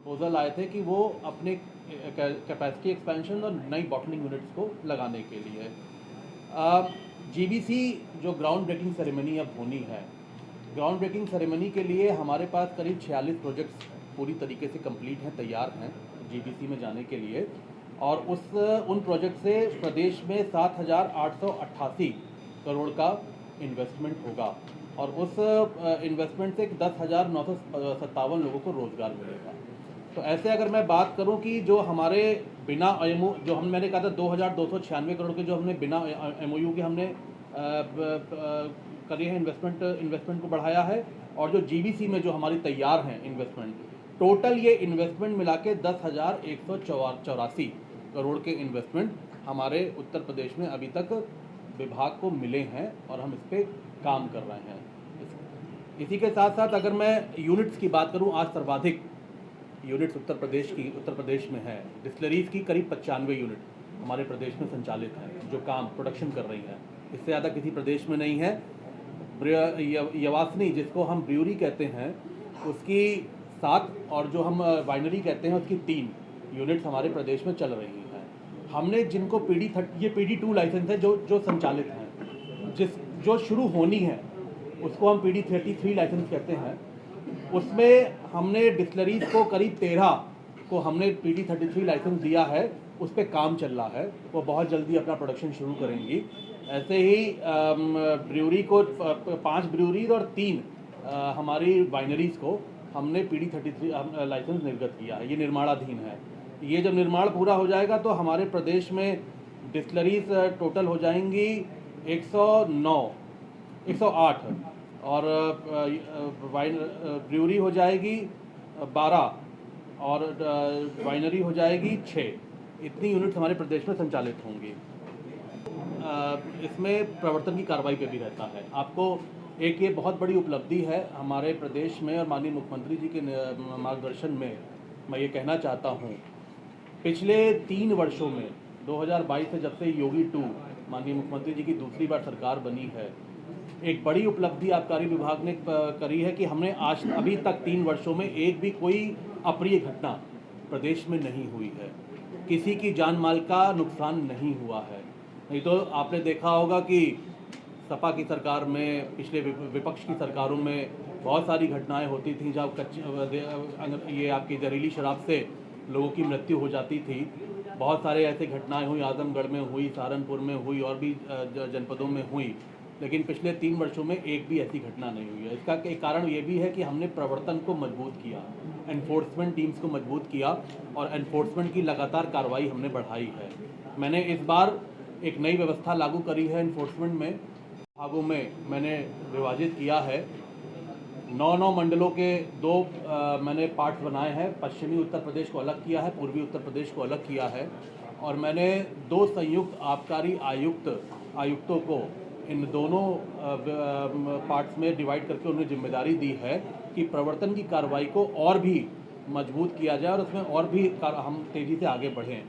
Proposal आए थे कि वो अपने कैपेसिटी एक्सपेंशन और नई बॉटलिंग यूनिट्स को लगाने के लिए जीबीसी जो ग्राउंड ब्रेकिंग सेरेमनी अब होनी है, ग्राउंड ब्रेकिंग सेरेमनी के लिए हमारे पास करीब 46 प्रोजेक्ट्स पूरी तरीके से कंप्लीट हैं, तैयार हैं जीबीसी में जाने के लिए। और उन प्रोजेक्ट से प्रदेश में 7,888 करोड़ का इन्वेस्टमेंट होगा और उस इन्वेस्टमेंट से 10,957 लोगों को रोज़गार मिलेगा। तो ऐसे अगर मैं बात करूं कि जो हमारे बिना एमओ जो मैंने कहा था 2,296 करोड़ के जो हमने बिना एमओयू के हमने करी है इन्वेस्टमेंट को बढ़ाया है, और जो जीबीसी में जो हमारी तैयार हैं इन्वेस्टमेंट, टोटल ये इन्वेस्टमेंट मिला के 10,184 करोड़ के इन्वेस्टमेंट हमारे उत्तर प्रदेश में अभी तक विभाग को मिले हैं और हम इस पर काम कर रहे हैं। इसी के साथ साथ अगर मैं यूनिट्स की बात करूं, आज सर्वाधिक यूनिट्स उत्तर प्रदेश में है। डिस्टिलरीज की करीब 95 यूनिट हमारे प्रदेश में संचालित हैं जो काम प्रोडक्शन कर रही हैं, इससे ज़्यादा किसी प्रदेश में नहीं है। यवासनी जिसको हम ब्रूअरी कहते हैं उसकी 7 और जो हम वाइनरी कहते हैं उसकी 3 यूनिट्स हमारे प्रदेश में चल रही हैं। हमने जिनको PD2 लाइसेंस है जो संचालित हैं, जो शुरू होनी है उसको हम PD33 लाइसेंस कहते हैं। उसमें हमने डिस्टिलरीज को करीब 13 को हमने PD33 लाइसेंस दिया है, उस पर काम चल रहा है, वो बहुत जल्दी अपना प्रोडक्शन शुरू करेंगी। ऐसे ही ब्रूअरी को 5 ब्रूअरीज और 3 हमारी वाइनरीज को हमने PD33 लाइसेंस निर्गत किया है, ये निर्माणाधीन है। ये जब निर्माण पूरा हो जाएगा तो हमारे प्रदेश में डिस्टिलरीज टोटल हो जाएंगी 108 और ब्रूअरी हो जाएगी 12 और वाइनरी हो जाएगी 6। इतनी यूनिट हमारे प्रदेश में संचालित होंगी। इसमें प्रवर्तन की कार्रवाई पे भी रहता है। आपको एक ये बहुत बड़ी उपलब्धि है हमारे प्रदेश में और माननीय मुख्यमंत्री जी के मार्गदर्शन में मैं ये कहना चाहता हूँ, पिछले 3 वर्षों में 2022 से जब से योगी 2 माननीय मुख्यमंत्री जी की दूसरी बार सरकार बनी है, एक बड़ी उपलब्धि आबकारी विभाग ने करी है कि हमने आज अभी तक 3 वर्षों में एक भी कोई अप्रिय घटना प्रदेश में नहीं हुई है, किसी की जान माल का नुकसान नहीं हुआ है। नहीं तो आपने देखा होगा कि सपा की सरकार में, पिछले विपक्ष की सरकारों में बहुत सारी घटनाएं होती थी जब ये आपकी जहरीली शराब से लोगों की मृत्यु हो जाती थी। बहुत सारे ऐसे घटनाएं हुई, आजमगढ़ में हुई, सहारनपुर में हुई और भी जनपदों में हुई, लेकिन पिछले 3 वर्षों में एक भी ऐसी घटना नहीं हुई है। इसका एक कारण ये भी है कि हमने प्रवर्तन को मजबूत किया, एनफोर्समेंट टीम्स को मजबूत किया और एनफोर्समेंट की लगातार कार्रवाई हमने बढ़ाई है। मैंने इस बार एक नई व्यवस्था लागू करी है एनफोर्समेंट में, भागों में मैंने विभाजित किया है। 9 मंडलों के 2 मैंने पार्ट्स बनाए हैं। पश्चिमी उत्तर प्रदेश को अलग किया है, पूर्वी उत्तर प्रदेश को अलग किया है, और मैंने 2 संयुक्त आबकारी आयुक्तों को इन दोनों पार्ट्स में डिवाइड करके उन्हें जिम्मेदारी दी है कि प्रवर्तन की कार्रवाई को और भी मजबूत किया जाए और उसमें और भी हम तेज़ी से आगे बढ़ें।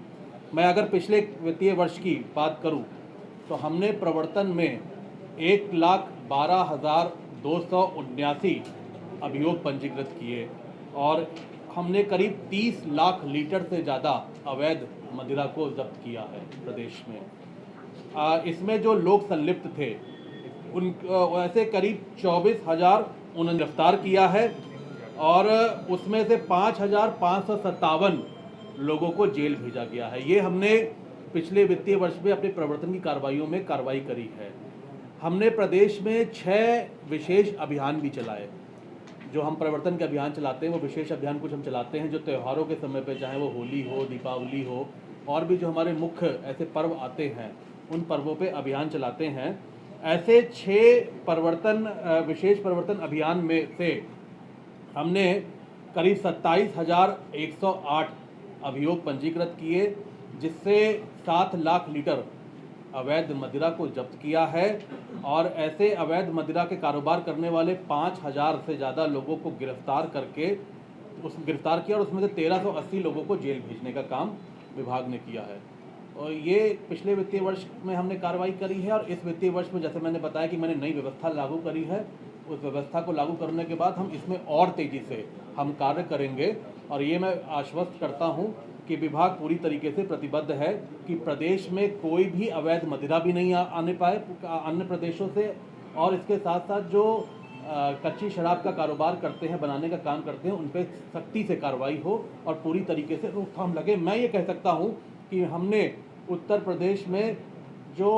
मैं अगर पिछले वित्तीय वर्ष की बात करूं तो हमने प्रवर्तन में 1,12,279 अभियोग पंजीकृत किए और हमने करीब 30 लाख लीटर से ज़्यादा अवैध मदिरा को जब्त किया है प्रदेश में। इसमें जो लोग संलिप्त थे उन ऐसे करीब 24,000 उन्होंने गिरफ्तार किया है और उसमें से 5,557 लोगों को जेल भेजा गया है। ये हमने पिछले वित्तीय वर्ष में अपने प्रवर्तन की कार्रवाइयों में कार्रवाई करी है। हमने प्रदेश में 6 विशेष अभियान भी चलाए। जो हम प्रवर्तन के अभियान चलाते हैं वो विशेष अभियान कुछ हम चलाते हैं जो त्योहारों के समय पे, चाहे वो होली हो, दीपावली हो, और भी जो हमारे मुख्य ऐसे पर्व आते हैं उन पर्वों पे अभियान चलाते हैं। ऐसे 6 विशेष प्रवर्तन अभियान में से हमने करीब 27,108 अभियोग पंजीकृत किए, जिससे 7 लाख लीटर अवैध मदिरा को जब्त किया है और ऐसे अवैध मदिरा के कारोबार करने वाले 5,000 से ज़्यादा लोगों को गिरफ्तार किया और उसमें से 1,380 लोगों को जेल भेजने का काम विभाग ने किया है। और ये पिछले वित्तीय वर्ष में हमने कार्रवाई करी है और इस वित्तीय वर्ष में जैसे मैंने बताया कि मैंने नई व्यवस्था लागू करी है, उस व्यवस्था को लागू करने के बाद हम इसमें और तेज़ी से हम कार्य करेंगे और ये मैं आश्वस्त करता हूँ कि विभाग पूरी तरीके से प्रतिबद्ध है कि प्रदेश में कोई भी अवैध मदिरा भी नहीं आने पाए अन्य प्रदेशों से, और इसके साथ साथ जो कच्ची शराब का कारोबार करते हैं, बनाने का काम करते हैं, उन पर सख्ती से कार्रवाई हो और पूरी तरीके से रोकथाम लगे। मैं ये कह सकता हूँ कि हमने उत्तर प्रदेश में जो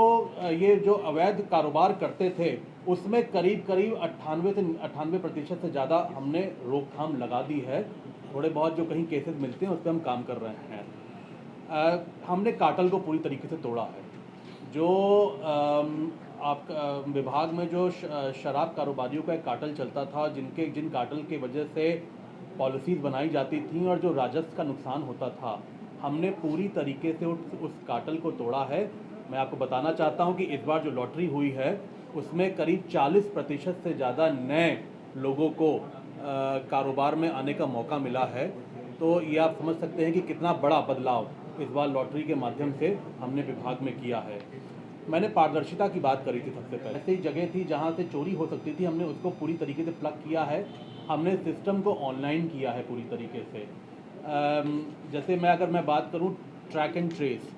अवैध कारोबार करते थे उसमें करीब 98% से ज़्यादा हमने रोकथाम लगा दी है। थोड़े बहुत जो कहीं केसेस मिलते हैं उस पर हम काम कर रहे हैं। हमने कार्टेल को पूरी तरीके से तोड़ा है। जो विभाग में जो शराब कारोबारियों का एक कार्टेल चलता था, जिन कार्टेल की वजह से पॉलिसीज़ बनाई जाती थी और जो राजस्व का नुकसान होता था, हमने पूरी तरीके से उस कार्टेल को तोड़ा है। मैं आपको बताना चाहता हूं कि इस बार जो लॉटरी हुई है उसमें करीब 40% से ज़्यादा नए लोगों को कारोबार में आने का मौका मिला है। तो ये आप समझ सकते हैं कि कितना बड़ा बदलाव इस बार लॉटरी के माध्यम से हमने विभाग में किया है। मैंने पारदर्शिता की बात करी थी सबसे पहले। ऐसी जगह थी जहाँ से चोरी हो सकती थी, हमने उसको पूरी तरीके से प्लग किया है। हमने सिस्टम को ऑनलाइन किया है पूरी तरीके से। जैसे अगर मैं बात करूँ ट्रैक एंड ट्रेस,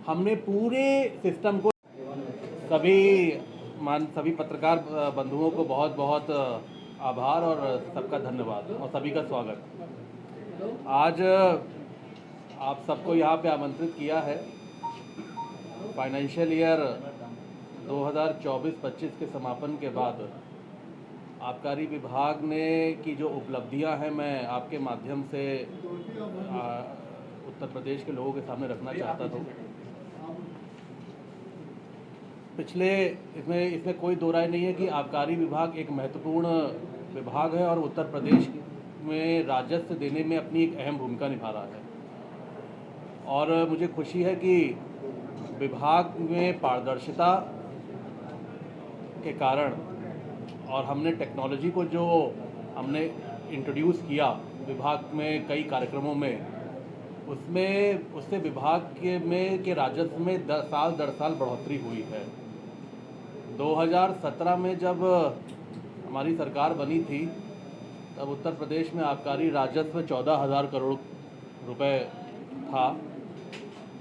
हमने पूरे सिस्टम को सभी पत्रकार बंधुओं को बहुत बहुत आभार और सबका धन्यवाद और सभी का स्वागत। आज आप सबको यहाँ पे आमंत्रित किया है। फाइनेंशियल ईयर 2024-25 के समापन के बाद आबकारी विभाग ने की जो उपलब्धियां हैं, मैं आपके माध्यम से उत्तर प्रदेश के लोगों के सामने रखना चाहता था। इसमें कोई दो राय नहीं है कि आबकारी विभाग एक महत्वपूर्ण विभाग है और उत्तर प्रदेश में राजस्व देने में अपनी एक अहम भूमिका निभा रहा है। और मुझे खुशी है कि विभाग में पारदर्शिता के कारण और हमने टेक्नोलॉजी को जो हमने इंट्रोड्यूस किया विभाग में कई कार्यक्रमों में, उससे विभाग के राजस्व में साल दर साल बढ़ोतरी हुई है। 2017 में जब हमारी सरकार बनी थी तब उत्तर प्रदेश में आबकारी राजस्व 14,000 करोड़ रुपए था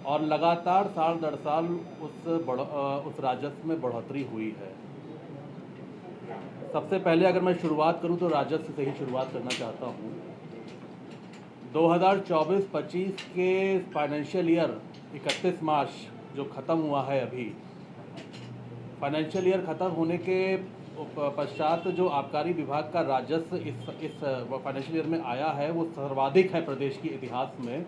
और लगातार साल दर साल उस राजस्व में बढ़ोतरी हुई है। सबसे पहले अगर मैं शुरुआत करूं तो राजस्व से ही शुरुआत करना चाहता हूं। 2024-25 के फाइनेंशियल ईयर 31 मार्च जो ख़त्म हुआ है, अभी फाइनेंशियल ईयर ख़त्म होने के पश्चात जो आबकारी विभाग का राजस्व इस फाइनेंशियल ईयर में आया है वो सर्वाधिक है प्रदेश के इतिहास में।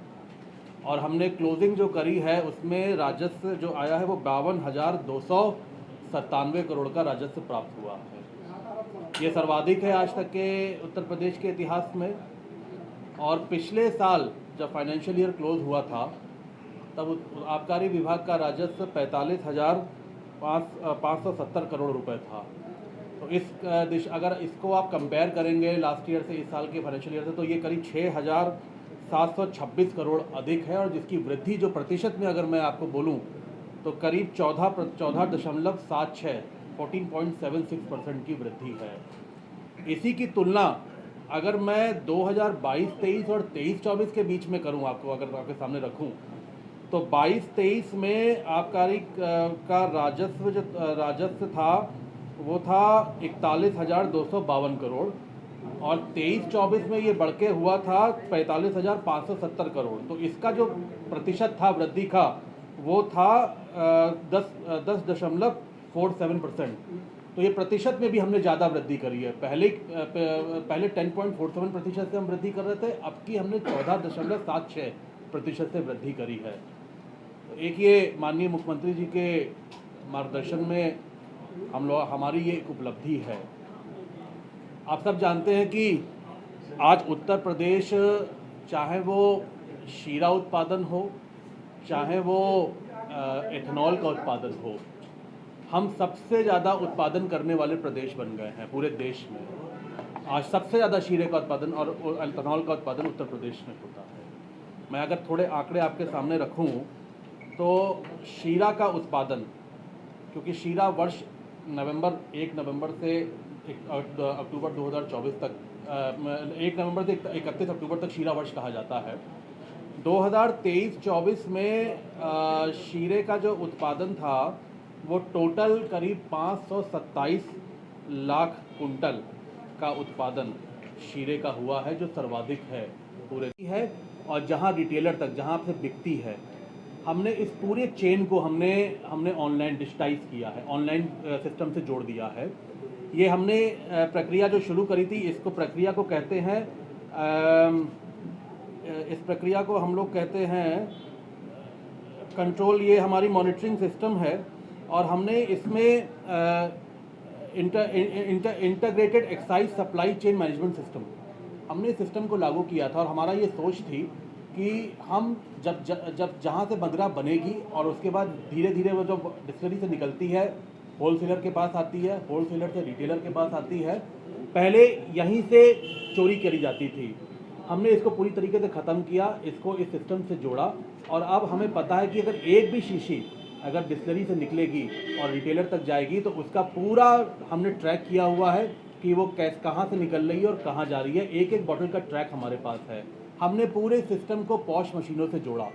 और हमने क्लोजिंग जो करी है उसमें राजस्व जो आया है वो 52,297 करोड़ का राजस्व प्राप्त हुआ है। ये सर्वाधिक है आज तक के उत्तर प्रदेश के इतिहास में। और पिछले साल जब फाइनेंशियल ईयर क्लोज हुआ था तब आबकारी विभाग का राजस्व 45,570 करोड़ रुपए था। तो अगर इसको आप कंपेयर करेंगे लास्ट ईयर से, इस साल के फाइनेंशियल ईयर से, तो ये करीब 6,726 करोड़ अधिक है। और जिसकी वृद्धि जो प्रतिशत में अगर मैं आपको बोलूं तो करीब 14.76% की वृद्धि है। इसी की तुलना अगर मैं 2022-23 और 23-24 के बीच में करूं, अगर आपके सामने रखूं, तो 22-23 में आबकारी का राजस्व था वो था 41,252 करोड़ और 23-24 में ये बढ़ के हुआ था 45,570 करोड़। तो इसका जो प्रतिशत था वृद्धि का वो था 10.47%। तो ये प्रतिशत में भी हमने ज़्यादा वृद्धि करी है। पहले 10.47% से हम वृद्धि कर रहे थे, अब की हमने 14.76% से वृद्धि करी है। तो एक ये माननीय मुख्यमंत्री जी के मार्गदर्शन में हमारी ये एक उपलब्धि है। आप सब जानते हैं कि आज उत्तर प्रदेश, चाहे वो शीरा उत्पादन हो, चाहे वो एथेनॉल का उत्पादन हो, हम सबसे ज़्यादा उत्पादन करने वाले प्रदेश बन गए हैं पूरे देश में। आज सबसे ज़्यादा शीरे का उत्पादन और एथेनॉल का उत्पादन उत्तर प्रदेश में होता है। मैं अगर थोड़े आंकड़े आपके सामने रखूं तो शीरा का उत्पादन, क्योंकि शीरा वर्ष 1 नवंबर से अक्टूबर 2024 तक 1 नवंबर से 31 अक्टूबर तक शीरा वर्ष कहा जाता है। 2023-24 में शीरे का जो उत्पादन था वो टोटल करीब 527 लाख कुंटल का उत्पादन शीरे का हुआ है, जो सर्वाधिक है पूरे है। और जहां रिटेलर तक, जहां से बिकती है, हमने इस पूरे चेन को हमने ऑनलाइन डिजिटाइज किया है, ऑनलाइन सिस्टम से जोड़ दिया है। ये हमने प्रक्रिया जो शुरू करी थी, इसको प्रक्रिया को कहते हैं इस प्रक्रिया को हम लोग कहते हैं कंट्रोल। ये हमारी मॉनिटरिंग सिस्टम है और हमने इसमें integrated excise supply chain management system, हमने इस सिस्टम को लागू किया था। और हमारा ये सोच थी कि हम जब जहाँ से मदिरा बनेगी और उसके बाद धीरे धीरे वो जो डिस्टिलरी से निकलती है होलसेलर के पास आती है, होलसेलर से रिटेलर के पास आती है, पहले यहीं से चोरी करी जाती थी। हमने इसको पूरी तरीके से ख़त्म किया, इसको इस सिस्टम से जोड़ा। और अब हमें पता है कि अगर एक भी शीशी अगर डिस्टिलरी से निकलेगी और रिटेलर तक जाएगी तो उसका पूरा हमने ट्रैक किया हुआ है कि वो कहाँ से निकल रही है और कहाँ जा रही है। एक एक बॉटल का ट्रैक हमारे पास है। हमने पूरे सिस्टम को पॉश मशीनों से जोड़ा।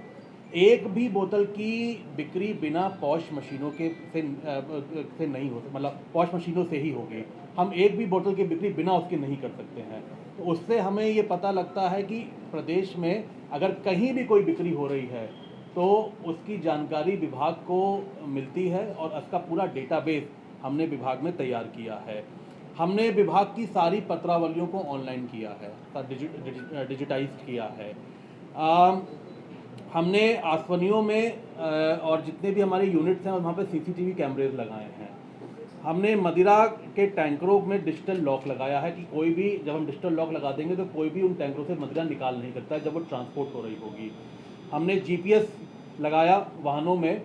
एक भी बोतल की बिक्री बिना पॉश मशीनों के से नहीं हो, मतलब पॉश मशीनों से ही होगी। हम एक भी बोतल की बिक्री बिना उसके नहीं कर सकते हैं। तो उससे हमें ये पता लगता है कि प्रदेश में अगर कहीं भी कोई बिक्री हो रही है तो उसकी जानकारी विभाग को मिलती है और उसका पूरा डेटाबेस हमने विभाग में तैयार किया है। हमने विभाग की सारी पत्रावलियों को ऑनलाइन किया है, डिजिटाइज किया है। हमने आसवनियों में और जितने भी हमारे यूनिट्स हैं वहाँ पे सीसीटीवी कैमरेज लगाए हैं। हमने मदिरा के टैंकरों में डिजिटल लॉक लगाया है कि कोई भी, जब हम डिजिटल लॉक लगा देंगे तो कोई भी उन टैंकरों से मदिरा निकाल नहीं सकता जब वो ट्रांसपोर्ट हो रही होगी। हमने जीपीएस लगाया वाहनों में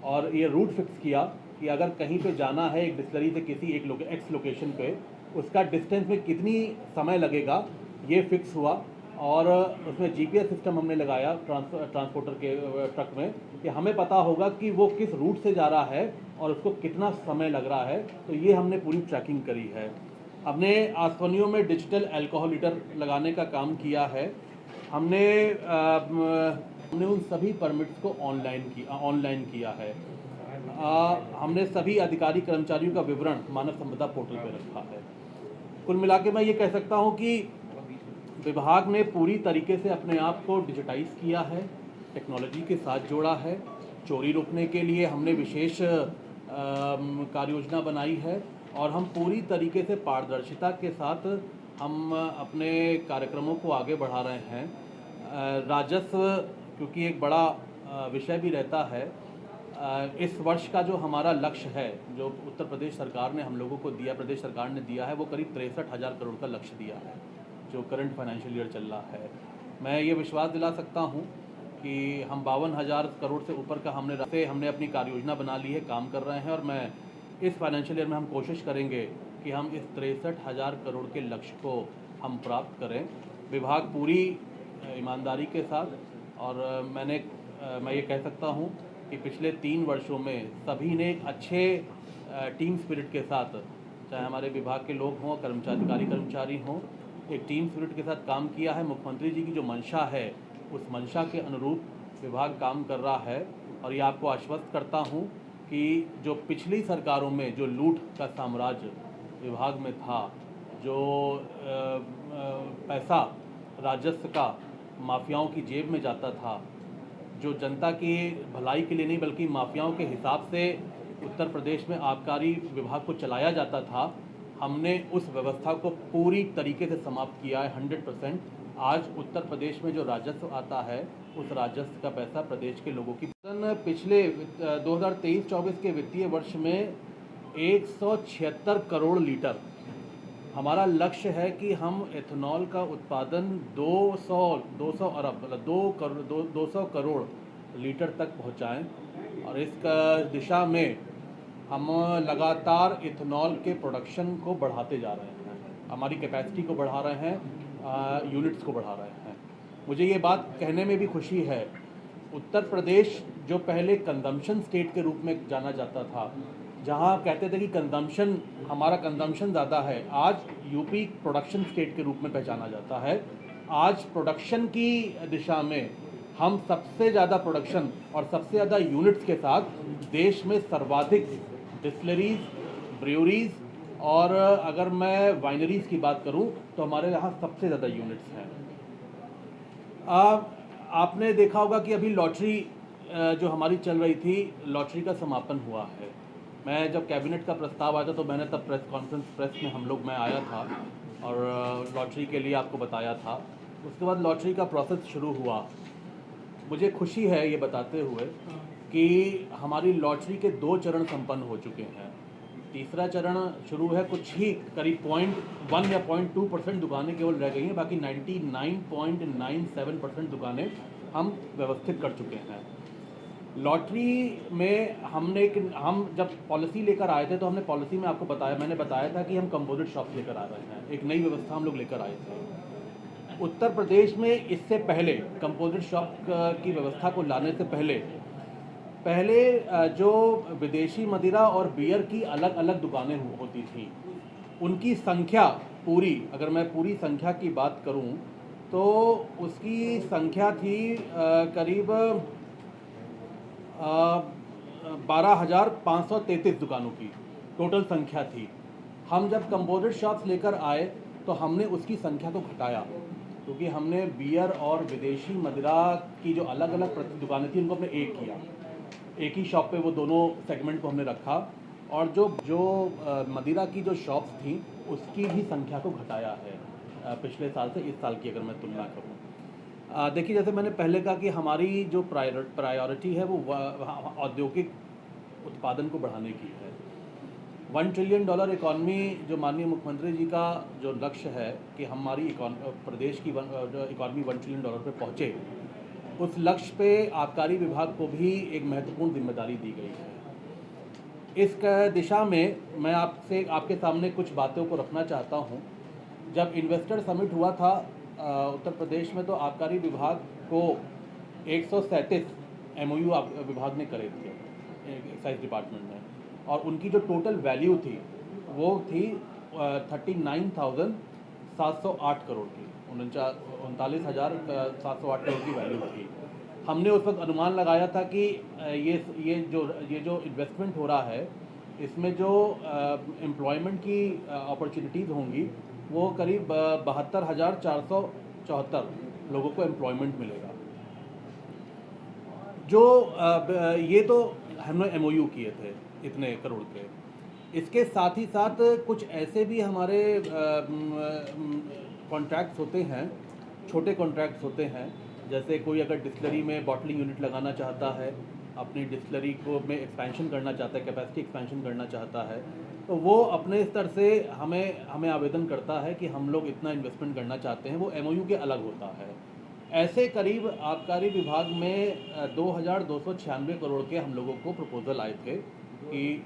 और ये रूट फिक्स किया कि अगर कहीं पे जाना है एक डिस्टिलरी से किसी एक एक्स लोकेशन पे, उसका डिस्टेंस में कितनी समय लगेगा ये फिक्स हुआ। और उसमें जीपीएस सिस्टम हमने लगाया ट्रांसपोर्टर के ट्रक में कि हमें पता होगा कि वो किस रूट से जा रहा है और उसको कितना समय लग रहा है। तो ये हमने पूरी ट्रैकिंग करी है। हमने आसवनियों में डिजिटल अल्कोहल लगाने का काम किया है। हमने उन सभी परमिट्स को ऑनलाइन किया है। हमने सभी अधिकारी कर्मचारियों का विवरण मानव संपदा पोर्टल पर रखा है। कुल मिला के मैं ये कह सकता हूँ कि विभाग ने पूरी तरीके से अपने आप को डिजिटाइज किया है, टेक्नोलॉजी के साथ जोड़ा है। चोरी रोकने के लिए हमने विशेष कार्य योजना बनाई है और हम पूरी तरीके से पारदर्शिता के साथ हम अपने कार्यक्रमों को आगे बढ़ा रहे हैं। राजस्व क्योंकि एक बड़ा विषय भी रहता है, इस वर्ष का जो हमारा लक्ष्य है, जो उत्तर प्रदेश सरकार ने हम लोगों को दिया, प्रदेश सरकार ने दिया है, वो करीब 63,000 करोड़ का लक्ष्य दिया है जो करंट फाइनेंशियल ईयर चल रहा है। मैं ये विश्वास दिला सकता हूँ कि हम 52,000 करोड़ से ऊपर का हमने अपनी कार्य योजना बना ली है, काम कर रहे हैं। और मैं इस फाइनेंशियल ईयर में हम कोशिश करेंगे कि हम इस 63,000 करोड़ के लक्ष्य को हम प्राप्त करें, विभाग पूरी ईमानदारी के साथ। और मैं ये कह सकता हूँ कि पिछले 3 वर्षों में सभी ने एक अच्छे टीम स्पिरिट के साथ, चाहे हमारे विभाग के लोग हों, अधिकारी कर्मचारी हों, एक टीम स्पिरिट के साथ काम किया है। मुख्यमंत्री जी की जो मंशा है उस मंशा के अनुरूप विभाग काम कर रहा है। और ये आपको आश्वस्त करता हूँ कि जो पिछली सरकारों में जो लूट का साम्राज्य विभाग में था, जो पैसा राजस्व का माफियाओं की जेब में जाता था, जो जनता की भलाई के लिए नहीं बल्कि माफियाओं के हिसाब से उत्तर प्रदेश में आबकारी विभाग को चलाया जाता था, हमने उस व्यवस्था को पूरी तरीके से समाप्त किया है 100%। आज उत्तर प्रदेश में जो राजस्व आता है उस राजस्व का पैसा प्रदेश के लोगों की पिछले 2023-24 के वित्तीय वर्ष में 176 करोड़ लीटर हमारा लक्ष्य है कि हम एथेनॉल का उत्पादन 200 अरब मतलब 200 करोड़ लीटर तक पहुंचाएं। और इस दिशा में हम लगातार इथेनॉल के प्रोडक्शन को बढ़ाते जा रहे हैं, हमारी कैपेसिटी को बढ़ा रहे हैं, यूनिट्स को बढ़ा रहे हैं। मुझे ये बात कहने में भी खुशी है, उत्तर प्रदेश जो पहले कंजम्पशन स्टेट के रूप में जाना जाता था, जहाँ कहते थे कि कंजम्पशन, हमारा कंजम्पशन ज़्यादा है, आज यूपी प्रोडक्शन स्टेट के रूप में पहचाना जाता है। आज प्रोडक्शन की दिशा में हम सबसे ज़्यादा प्रोडक्शन और सबसे ज़्यादा यूनिट्स के साथ देश में सर्वाधिक डिस्टिलरीज, ब्रूअरीज और अगर मैं वाइनरीज की बात करूं तो हमारे यहाँ सबसे ज़्यादा यूनिट्स हैं। आपने देखा होगा कि अभी लॉटरी जो हमारी चल रही थी, लॉटरी का समापन हुआ है। मैं जब कैबिनेट का प्रस्ताव आया था तो मैंने तब प्रेस में मैं आया था और लॉटरी के लिए आपको बताया था। उसके बाद लॉटरी का प्रोसेस शुरू हुआ। मुझे खुशी है ये बताते हुए कि हमारी लॉटरी के 2 चरण संपन्न हो चुके हैं। तीसरा चरण शुरू है, कुछ ही करीब 0.1 या 0.2% दुकानें केवल रह गई हैं, बाकी 99.97% दुकानें हम व्यवस्थित कर चुके हैं। लॉटरी में हम जब पॉलिसी लेकर आए थे तो हमने पॉलिसी में आपको मैंने बताया था कि हम कंपोजिट शॉप लेकर आ रहे हैं। एक नई व्यवस्था हम लोग लेकर आए थे। उत्तर प्रदेश में इससे पहले कंपोजिट शॉप की व्यवस्था को लाने से पहले जो विदेशी मदिरा और बियर की अलग अलग दुकानें होती थीं, उनकी संख्या अगर मैं पूरी संख्या की बात करूं तो उसकी संख्या थी करीब 12,533 दुकानों की टोटल संख्या थी। हम जब कंपोजिट शॉप्स लेकर आए तो हमने उसकी संख्या को घटाया, क्योंकि हमने बियर और विदेशी मदिरा की जो अलग अलग दुकानें थी उनको हमने एक किया। एक ही शॉप पे वो दोनों सेगमेंट को हमने रखा और जो मदिरा की जो शॉप्स थी उसकी भी संख्या को घटाया है पिछले साल से इस साल की अगर मैं तुलना करूँ। देखिए, जैसे मैंने पहले कहा कि हमारी जो प्रायोरिटी है वो औद्योगिक उत्पादन को बढ़ाने की है। $1 ट्रिलियन इकॉनमी जो माननीय मुख्यमंत्री जी का जो लक्ष्य है कि हमारी प्रदेश की इकॉनमी $1 ट्रिलियन पे पहुँचे, उस लक्ष्य पे आबकारी विभाग को भी एक महत्वपूर्ण जिम्मेदारी दी गई है। इस दिशा में मैं आपके सामने कुछ बातों को रखना चाहता हूँ। जब इन्वेस्टर समिट हुआ था उत्तर प्रदेश में, तो आबकारी विभाग को 137 MOU विभाग ने करे थे एक्साइज डिपार्टमेंट में, और उनकी जो टोटल वैल्यू थी वो थी 39,708 करोड़ की, 39,708 करोड़ की वैल्यू थी। हमने उस वक्त अनुमान लगाया था कि ये जो इन्वेस्टमेंट हो रहा है इसमें जो एम्प्लॉयमेंट की अपॉर्चुनिटीज़ होंगी वो करीब 72,474 लोगों को एम्प्लॉयमेंट मिलेगा। जो ये तो हमने MOU किए थे इतने करोड़ के। इसके साथ ही साथ कुछ ऐसे भी हमारे कॉन्ट्रैक्ट्स होते हैं, छोटे कॉन्ट्रैक्ट्स होते हैं, जैसे कोई अगर डिस्टिलरी में बॉटलिंग यूनिट लगाना चाहता है, अपनी डिस्टिलरी को में एक्सपेंशन करना चाहता है, कैपेसिटी एक्सपेंशन करना चाहता है, तो वो अपने स्तर से हमें आवेदन करता है कि हम लोग इतना इन्वेस्टमेंट करना चाहते हैं। वो MOU के अलग होता है। ऐसे करीब आबकारी विभाग में 2,296 करोड़ के हम लोगों को प्रपोजल आए थे कि